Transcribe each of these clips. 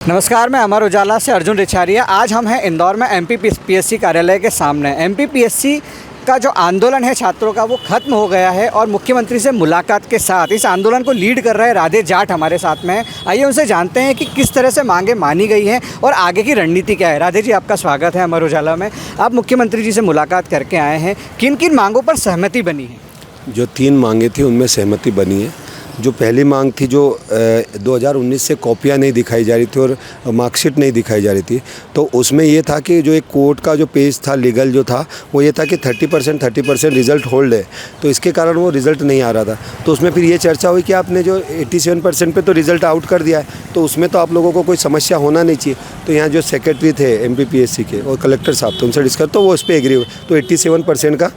नमस्कार, मैं अमर उजाला से अर्जुन रिछारिया। आज हम हैं इंदौर में एमपीपीएससी कार्यालय के सामने। एमपीपीएससी का जो आंदोलन है छात्रों का वो ख़त्म हो गया है और मुख्यमंत्री से मुलाकात के साथ इस आंदोलन को लीड कर रहे राधे जाट हमारे साथ में हैं। आइए उनसे जानते हैं कि किस तरह से मांगे मानी गई हैं और आगे की रणनीति क्या है। राधे जी, आपका स्वागत है अमर उजाला में। आप मुख्यमंत्री जी से मुलाकात करके आए हैं, किन किन मांगों पर सहमति बनी है? जो 3 मांगे थी उनमें सहमति बनी है। जो पहली मांग थी, जो 2019 से कॉपियाँ नहीं दिखाई जा रही थी और मार्कशीट नहीं दिखाई जा रही थी, तो उसमें ये था कि जो एक कोर्ट का जो पेज था लीगल जो था वो ये था कि 30% रिज़ल्ट होल्ड है, तो इसके कारण वो रिज़ल्ट नहीं आ रहा था। तो उसमें फिर ये चर्चा हुई कि आपने जो 87% पे तो रिज़ल्ट आउट कर दिया है, तो उसमें तो आप लोगों को कोई समस्या होना नहीं चाहिए। तो यहाँ जो सेक्रेटरी थे एमपीपीएससी के और कलेक्टर साहब थे, उनसे डिस्कस, तो वो उस पर एग्री हुए। तो 87% का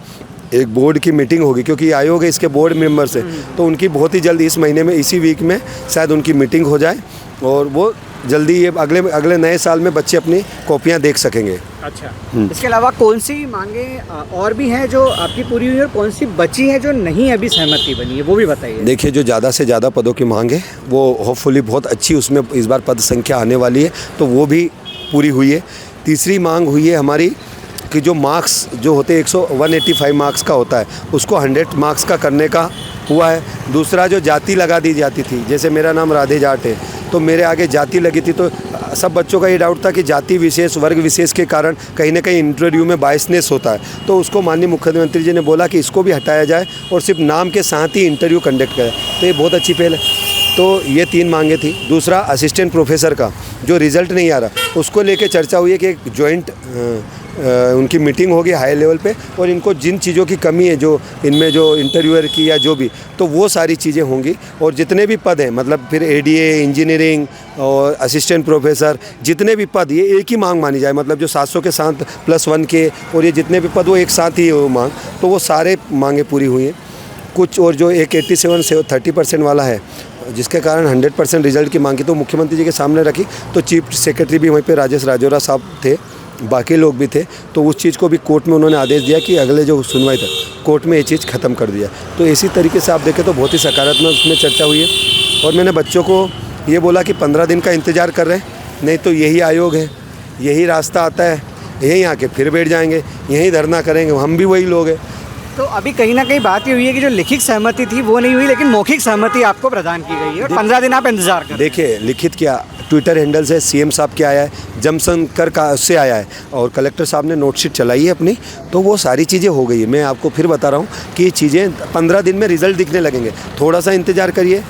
एक बोर्ड की मीटिंग होगी, क्योंकि आयोग है इसके बोर्ड मेंबर्स है, तो उनकी बहुत ही जल्दी इस महीने में, इसी वीक में शायद उनकी मीटिंग हो जाए और वो जल्दी ये अगले नए साल में बच्चे अपनी कॉपियां देख सकेंगे। अच्छा, इसके अलावा कौन सी मांगे और भी हैं जो आपकी पूरी हुई और कौन सी बची है जो नहीं अभी सहमति बनी है, वो भी बताइए। देखिए, जो ज़्यादा से ज़्यादा पदों की मांग है वो होपफुली बहुत अच्छी उसमें इस बार पद संख्या आने वाली है, तो वो भी पूरी हुई है। तीसरी मांग हुई है हमारी कि जो मार्क्स जो होते 185 मार्क्स का होता है उसको 100 मार्क्स का करने का हुआ है। दूसरा, जो जाति लगा दी जाती थी, जैसे मेरा नाम राधे जाट है तो मेरे आगे जाति लगी थी, तो सब बच्चों का ये डाउट था कि जाति विशेष, वर्ग विशेष के कारण कहीं ना कहीं इंटरव्यू में बायसनेस होता है, तो उसको माननीय मुख्यमंत्री जी ने बोला कि इसको भी हटाया जाए और सिर्फ नाम के साथ ही इंटरव्यू कंडक्ट करें, तो ये बहुत अच्छी पहल है। तो ये 3 मांगे थी। दूसरा, असिस्टेंट प्रोफेसर का जो रिज़ल्ट नहीं आ रहा उसको लेके चर्चा हुई है कि एक जॉइंट उनकी मीटिंग होगी हाई लेवल पे, और इनको जिन चीज़ों की कमी है, जो इनमें जो इंटरव्यूअर की या जो भी, तो वो सारी चीज़ें होंगी। और जितने भी पद हैं, मतलब फिर एडीए, इंजीनियरिंग और असिस्टेंट प्रोफेसर, जितने भी पद, ये एक ही मांग मानी जाए, मतलब जो 700 के साथ +1 के और ये जितने भी पद वो एक साथ ही वो मांग, तो वो सारे मांगे पूरी हुई हैं। कुछ और जो एक 87 से 30% वाला है, जिसके कारण 100% रिजल्ट की मांग की, तो मुख्यमंत्री जी के सामने रखी। तो चीफ सेक्रेटरी भी वहीं पे राजेश राजौरा साहब थे, बाकी लोग भी थे, तो उस चीज़ को भी कोर्ट में उन्होंने आदेश दिया कि अगले जो सुनवाई था कोर्ट में ये चीज़ ख़त्म कर दिया। तो इसी तरीके से आप देखें तो बहुत ही सकारात्मक उसमें चर्चा हुई है। और मैंने बच्चों को ये बोला कि 15 दिन का इंतज़ार कर रहे हैं, नहीं तो यही आयोग है, यही रास्ता आता है, यहीं आके फिर बैठ जाएंगे, यहीं धरना करेंगे, हम भी वही लोग हैं। तो अभी कहीं ना कहीं बात ये हुई है कि जो लिखित सहमति थी वो नहीं हुई, लेकिन मौखिक सहमति आपको प्रदान की गई है और 15 दिन आप इंतजार करें। देखिए, लिखित क्या, ट्विटर हैंडल से सीएम साहब के आया है, जमशंकर का उससे आया है, और कलेक्टर साहब ने नोटशीट चलाई है अपनी, तो वो सारी चीज़ें हो गई है। मैं आपको फिर बता रहा हूँ कि चीज़ें 15 दिन में रिजल्ट दिखने लगेंगे, थोड़ा सा इंतज़ार करिए।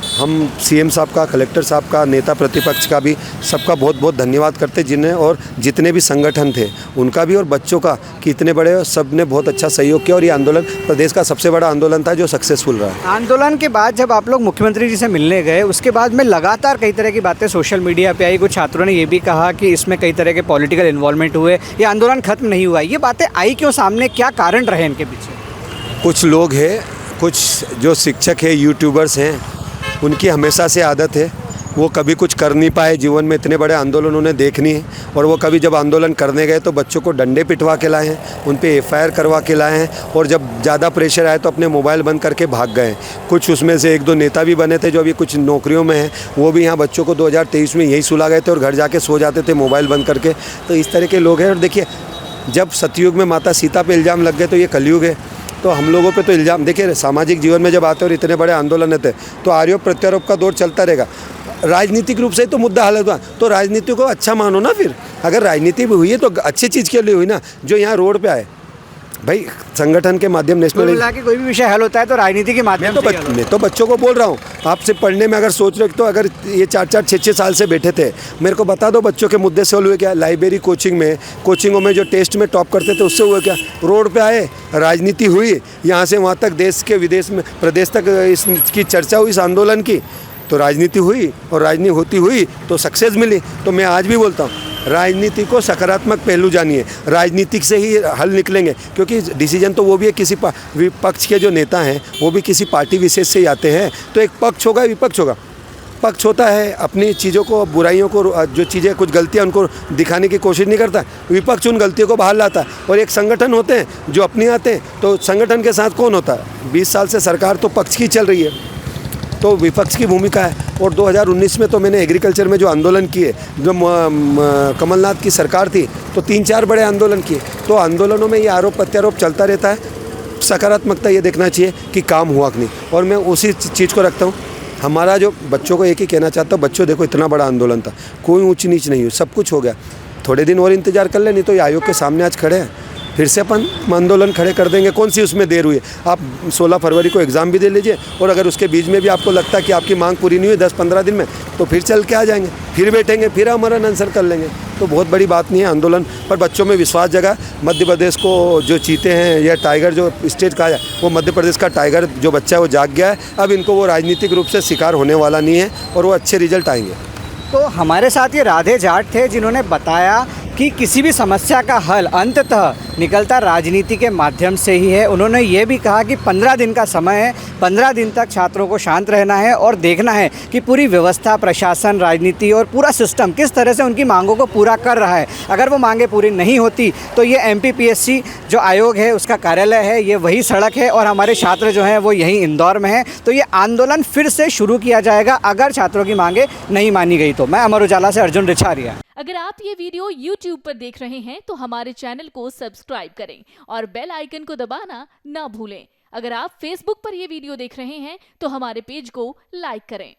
हम सीएम साहब का, कलेक्टर साहब का, नेता प्रतिपक्ष का भी, सबका बहुत बहुत धन्यवाद करते, जिन्हें और जितने भी संगठन थे उनका भी, और बच्चों का कि इतने बड़े सब ने बहुत अच्छा सहयोग किया, और ये आंदोलन प्रदेश का सबसे बड़ा आंदोलन था जो सक्सेसफुल रहा। आंदोलन के बाद जब आप लोग मुख्यमंत्री जी से मिलने गए, उसके बाद में लगातार कई तरह की बातें सोशल मीडिया पे आई। कुछ छात्रों ने ये भी कहा कि इसमें कई तरह के पॉलिटिकल इन्वॉल्वमेंट हुए, ये आंदोलन खत्म नहीं हुआ। ये बातें आई क्यों सामने, क्या कारण रहे इनके पीछे? कुछ लोग हैं, कुछ जो शिक्षक हैं, यूट्यूबर्स हैं, उनकी हमेशा से आदत है, वो कभी कुछ कर नहीं पाए जीवन में, इतने बड़े आंदोलन उन्हें देखनी है, और वो कभी जब आंदोलन करने गए तो बच्चों को डंडे पिटवा के लाए हैं, उन पे एफआईआर करवा के लाए हैं, और जब ज़्यादा प्रेशर आए तो अपने मोबाइल बंद करके भाग गए। कुछ उसमें से 1-2 नेता भी बने थे जो अभी कुछ नौकरियों में हैं, वो भी यहाँ बच्चों को 2023 में यही सुला गए थे और घर जाके सो जाते थे मोबाइल बंद करके। तो इस तरह के लोग हैं। और देखिए, जब सतयुग में माता सीता पे इल्ज़ाम लग गए तो ये कलयुग है, तो हम लोगों पे तो इल्ज़ाम, देखिए सामाजिक जीवन में जब आते हैं और इतने बड़े आंदोलन होते हैं तो आरोप प्रत्यारोप का दौर चलता रहेगा। राजनीतिक रूप से तो मुद्दा हल हुआ, तो राजनीति को अच्छा मानो ना। फिर अगर राजनीति भी हुई है तो अच्छी चीज़ के लिए हुई ना, जो यहाँ रोड पे आए भाई, संगठन के माध्यम, नेशनल के कोई भी विषय हल होता है तो राजनीति के माध्यम से। मैं तो बच्चों को बोल रहा हूँ, आपसे पढ़ने में अगर सोच रहे तो अगर ये 4-4, 6-6 साल से बैठे थे, मेरे को बता दो बच्चों के मुद्दे सोल्व हुए क्या? लाइब्रेरी, कोचिंगों में जो टेस्ट में टॉप करते थे उससे हुए क्या? रोड पे आए, राजनीति हुई, यहाँ से वहाँ तक, देश के विदेश में, प्रदेश तक इसकी चर्चा हुई, इस आंदोलन की, तो राजनीति हुई, और राजनीति होती हुई तो सक्सेस मिली। तो मैं आज भी बोलता हूँ, राजनीति को सकारात्मक पहलू जानिए, राजनीतिक से ही हल निकलेंगे, क्योंकि डिसीजन तो वो भी है, किसी विपक्ष के जो नेता हैं वो भी किसी पार्टी विशेष से ही आते हैं, तो एक पक्ष होगा, विपक्ष होगा। पक्ष होता है अपनी चीज़ों को, बुराइयों को, जो चीज़ें, कुछ गलतियां उनको दिखाने की कोशिश नहीं करता, विपक्ष उन गलतियों को बाहर लाता है। और एक संगठन होते हैं जो अपनी आते हैं, तो संगठन के साथ कौन होता है? 20 साल से सरकार तो पक्ष की चल रही है, तो विपक्ष की भूमिका है। और 2019 में तो मैंने एग्रीकल्चर में जो आंदोलन किए, जो कमलनाथ की सरकार थी तो 3-4 बड़े आंदोलन किए। तो आंदोलनों में ये आरोप प्रत्यारोप चलता रहता है, सकारात्मकता ये देखना चाहिए कि काम हुआ कि नहीं। और मैं उसी चीज़ को रखता हूँ। हमारा जो बच्चों को एक ही कहना चाहता हूँ, बच्चों देखो इतना बड़ा आंदोलन था, कोई ऊंच नीच नहीं हुई, सब कुछ हो गया। थोड़े दिन और इंतजार कर ले, नहीं तो ये आयोग के सामने आज खड़े हैं, फिर से अपन आंदोलन खड़े कर देंगे। कौन सी उसमें देर हुई है? आप 16 फरवरी को एग्ज़ाम भी दे लीजिए, और अगर उसके बीच में भी आपको लगता है कि आपकी मांग पूरी नहीं हुई 10-15 दिन में, तो फिर चल के आ जाएंगे, फिर बैठेंगे, फिर हमारा आंसर कर लेंगे। तो बहुत बड़ी बात नहीं है आंदोलन पर। बच्चों में विश्वास जगा। मध्य प्रदेश को जो चीते हैं या टाइगर जो स्टेट कहा जाए, वो मध्य प्रदेश का टाइगर जो बच्चा है वो जाग गया है। अब इनको वो राजनीतिक रूप से शिकार होने वाला नहीं है और वो अच्छे रिजल्ट आएंगे। तो हमारे साथ ये राधे जाट थे जिन्होंने बताया कि किसी भी समस्या का हल अंततः निकलता राजनीति के माध्यम से ही है। उन्होंने ये भी कहा कि 15 दिन का समय है, 15 दिन तक छात्रों को शांत रहना है और देखना है कि पूरी व्यवस्था, प्रशासन, राजनीति और पूरा सिस्टम किस तरह से उनकी मांगों को पूरा कर रहा है। अगर वो मांगें पूरी नहीं होती तो ये MPPSC जो आयोग है उसका कार्यालय है, ये वही सड़क है और हमारे छात्र जो हैं वो यहीं इंदौर में हैं। तो ये आंदोलन फिर से शुरू किया जाएगा अगर छात्रों की मांगें नहीं मानी गई तो। मैं अमर उजाला से अर्जुन रिछारिया। अगर आप ये वीडियो YouTube पर देख रहे हैं तो हमारे चैनल को सब्सक्राइब करें और बेल आइकन को दबाना ना भूलें। अगर आप Facebook पर ये वीडियो देख रहे हैं तो हमारे पेज को लाइक करें।